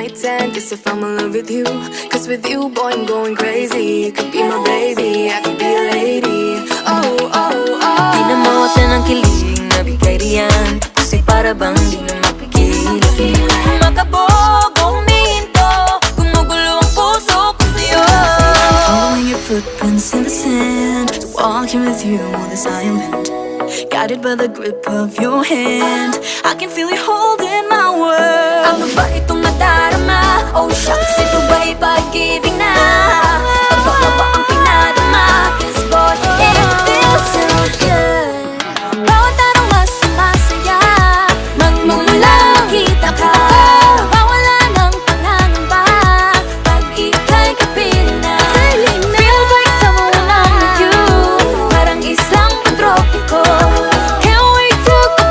night 10. Guess if I'm in love with you, cause with you, boy, I'm going crazy. You could be my baby, I could be a lady. Oh, oh, oh. Di na mawatan ng kilig na bigay riyan, kasi para bang di na mapigilan. Makabog o humihinto, gumugulo ang puso ko sa'yo. Following your footprints in the sand, walking with you on this island, guided by the grip of your hand. I can feel you holding my world. Ano ba itong nadarama? Oh shucks, ito ba'y pag-ibig na? Ano ba ang pinadama? 'Cause boy, it feels so good.